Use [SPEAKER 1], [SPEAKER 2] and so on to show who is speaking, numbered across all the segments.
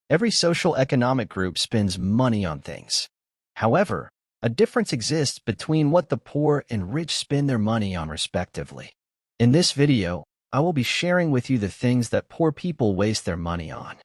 [SPEAKER 1] Every social economic group spends money on things. However, a difference exists between what the poor and rich spend their money on respectively. In this video, I will be sharing with you the things that poor people waste their money on.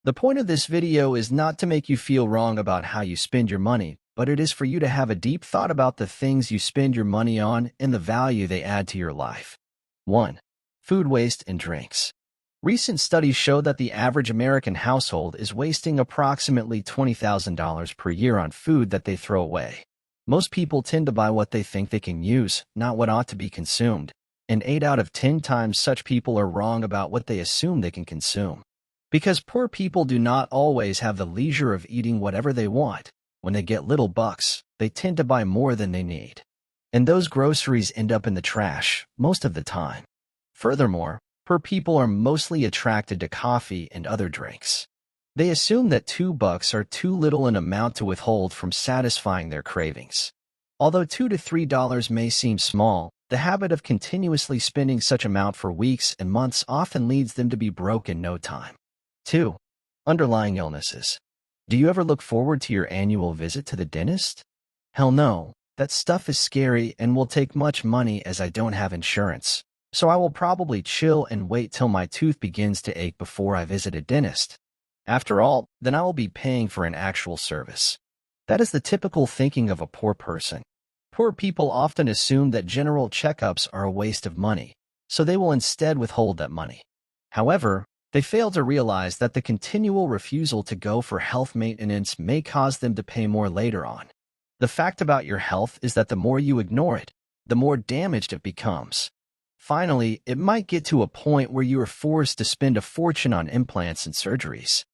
[SPEAKER 1] The point of this video is not to make you feel wrong about how you spend your money, but it is for you to have a deep thought about the things you spend your money on and the value they add to your life. 1. Food waste and drinks. Recent studies show that the average American household is wasting approximately $20,000 per year on food that they throw away. Most people tend to buy what they think they can use, not what ought to be consumed, and 8 out of 10 times such people are wrong about what they assume they can consume. Because poor people do not always have the leisure of eating whatever they want, when they get little bucks, they tend to buy more than they need. And those groceries end up in the trash most of the time. Furthermore, poor people are mostly attracted to coffee and other drinks. They assume that $2 are too little an amount to withhold from satisfying their cravings. Although $2 to $3 may seem small, the habit of continuously spending such amount for weeks and months often leads them to be broke in no time. 2. Underlying illnesses. Do you ever look forward to your annual visit to the dentist? Hell no, that stuff is scary and will take much money as I don't have insurance. So I will probably chill and wait till my tooth begins to ache before I visit a dentist. After all, then I will be paying for an actual service. That is the typical thinking of a poor person. Poor people often assume that general checkups are a waste of money, so they will instead withhold that money. However, they fail to realize that the continual refusal to go for health maintenance may cause them to pay more later on. The fact about your health is that the more you ignore it, the more damaged it becomes. Finally, it might get to a point where you are forced to spend a fortune on implants and surgeries.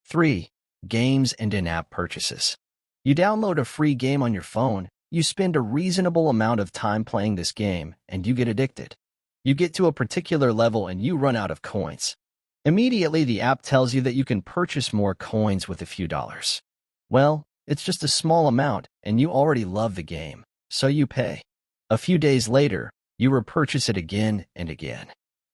[SPEAKER 1] 3. Games and in-app purchases. You download a free game on your phone, you spend a reasonable amount of time playing this game, and you get addicted. You get to a particular level and you run out of coins. Immediately, the app tells you that you can purchase more coins with a few dollars. Well, it's just a small amount, and you already love the game, so you pay. A few days later, you repurchase it again and again.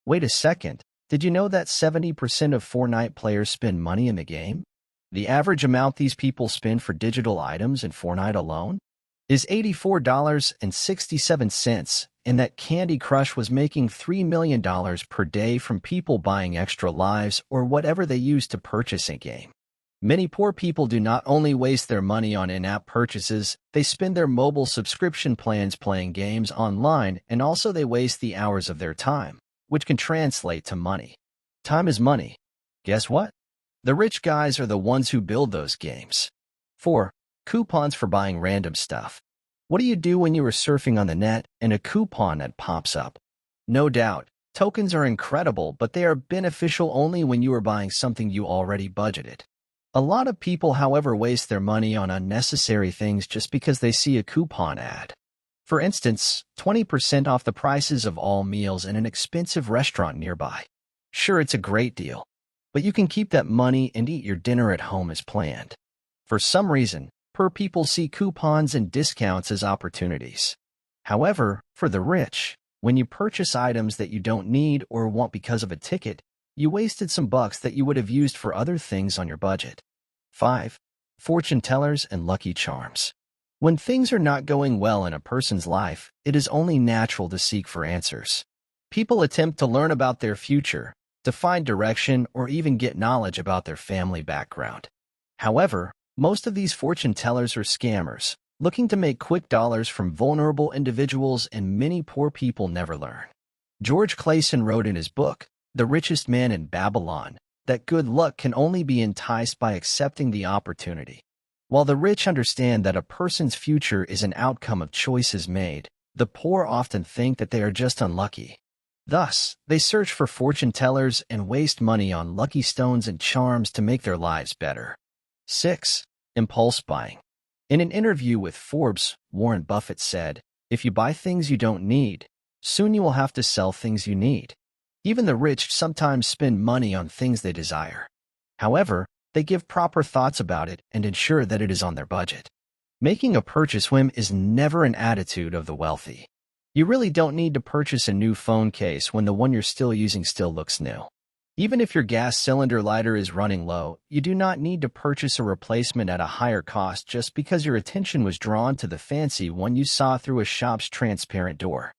[SPEAKER 1] Wait a second, did you know that 70% of Fortnite players spend money in the game? The average amount these people spend for digital items in Fortnite alone is $84.67, and that Candy Crush was making $3 million per day from people buying extra lives or whatever they use to purchase a game. Many poor people do not only waste their money on in-app purchases, they spend their mobile subscription plans playing games online, and also they waste the hours of their time, which can translate to money. Time is money. Guess what? The rich guys are the ones who build those games. 4. Coupons for buying random stuff. What do you do when you are surfing on the net and a coupon ad pops up? No doubt, tokens are incredible, but they are beneficial only when you are buying something you already budgeted. A lot of people, however, waste their money on unnecessary things just because they see a coupon ad. For instance, 20% off the prices of all meals in an expensive restaurant nearby. Sure, it's a great deal, but you can keep that money and eat your dinner at home as planned. For some reason, poor people see coupons and discounts as opportunities. However, for the rich, when you purchase items that you don't need or want because of a ticket, you wasted some bucks that you would have used for other things on your budget. 5. Fortune tellers and lucky charms. When things are not going well in a person's life, it is only natural to seek for answers. People attempt to learn about their future, to find direction, or even get knowledge about their family background. However, most of these fortune tellers are scammers, looking to make quick dollars from vulnerable individuals, and many poor people never learn. George Clason wrote in his book, The Richest Man in Babylon, that good luck can only be enticed by accepting the opportunity. While the rich understand that a person's future is an outcome of choices made, the poor often think that they are just unlucky. Thus, they search for fortune tellers and waste money on lucky stones and charms to make their lives better. 6. Impulse buying. In an interview with Forbes, Warren Buffett said, "If you buy things you don't need, soon you will have to sell things you need." Even the rich sometimes spend money on things they desire. However, they give proper thoughts about it and ensure that it is on their budget. Making a purchase whim is never an attitude of the wealthy. You really don't need to purchase a new phone case when the one you're still using still looks new. Even if your gas cylinder lighter is running low, you do not need to purchase a replacement at a higher cost just because your attention was drawn to the fancy one you saw through a shop's transparent door.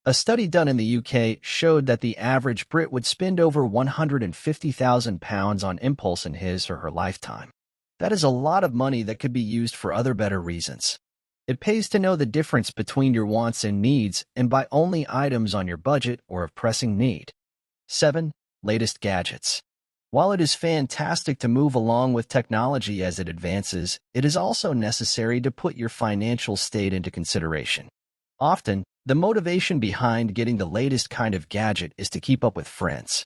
[SPEAKER 1] A study done in the UK showed that the average Brit would spend over £150,000 on impulse in his or her lifetime. That is a lot of money that could be used for other better reasons. It pays to know the difference between your wants and needs and buy only items on your budget or of pressing need. 7. Latest gadgets. While it is fantastic to move along with technology as it advances, it is also necessary to put your financial state into consideration. Often, the motivation behind getting the latest kind of gadget is to keep up with friends.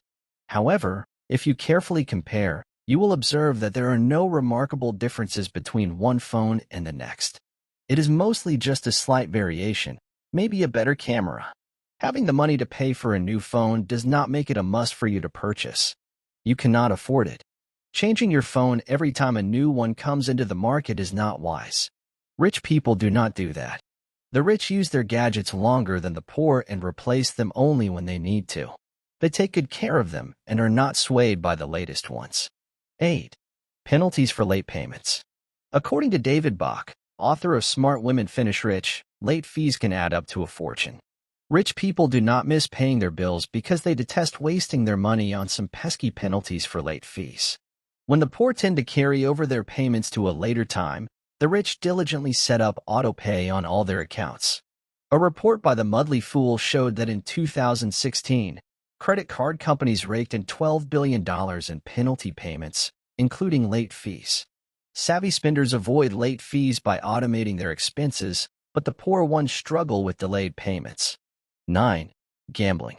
[SPEAKER 1] However, if you carefully compare, you will observe that there are no remarkable differences between one phone and the next. It is mostly just a slight variation, maybe a better camera. Having the money to pay for a new phone does not make it a must for you to purchase. You cannot afford it. Changing your phone every time a new one comes into the market is not wise. Rich people do not do that. The rich use their gadgets longer than the poor and replace them only when they need to. They take good care of them and are not swayed by the latest ones. 8. Penalties for late payments. According to David Bach, author of Smart Women Finish Rich, late fees can add up to a fortune. Rich people do not miss paying their bills because they detest wasting their money on some pesky penalties for late fees. When the poor tend to carry over their payments to a later time, the rich diligently set up auto-pay on all their accounts. A report by the Mudley Fool showed that in 2016, credit card companies raked in $12 billion in penalty payments, including late fees. Savvy spenders avoid late fees by automating their expenses, but the poor ones struggle with delayed payments. 9. Gambling.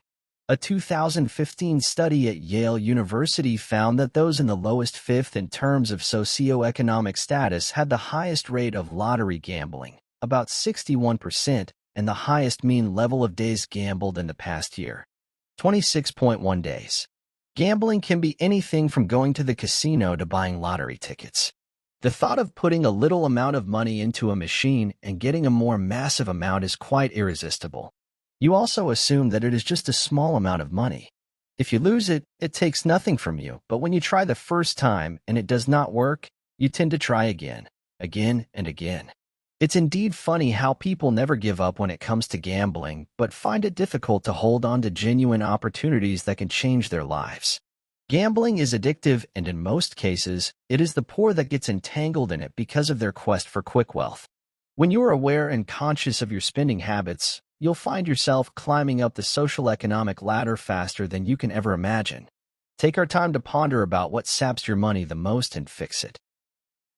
[SPEAKER 1] A 2015 study at Yale University found that those in the lowest fifth in terms of socioeconomic status had the highest rate of lottery gambling, about 61%, and the highest mean level of days gambled in the past year, 26.1 days. Gambling can be anything from going to the casino to buying lottery tickets. The thought of putting a little amount of money into a machine and getting a more massive amount is quite irresistible. You also assume that it is just a small amount of money. If you lose it, it takes nothing from you, but when you try the first time and it does not work, you tend to try again and again. It's indeed funny how people never give up when it comes to gambling, but find it difficult to hold on to genuine opportunities that can change their lives. Gambling is addictive, and in most cases, it is the poor that gets entangled in it because of their quest for quick wealth. When you are aware and conscious of your spending habits, you'll find yourself climbing up the social economic ladder faster than you can ever imagine. Take our time to ponder about what saps your money the most and fix it.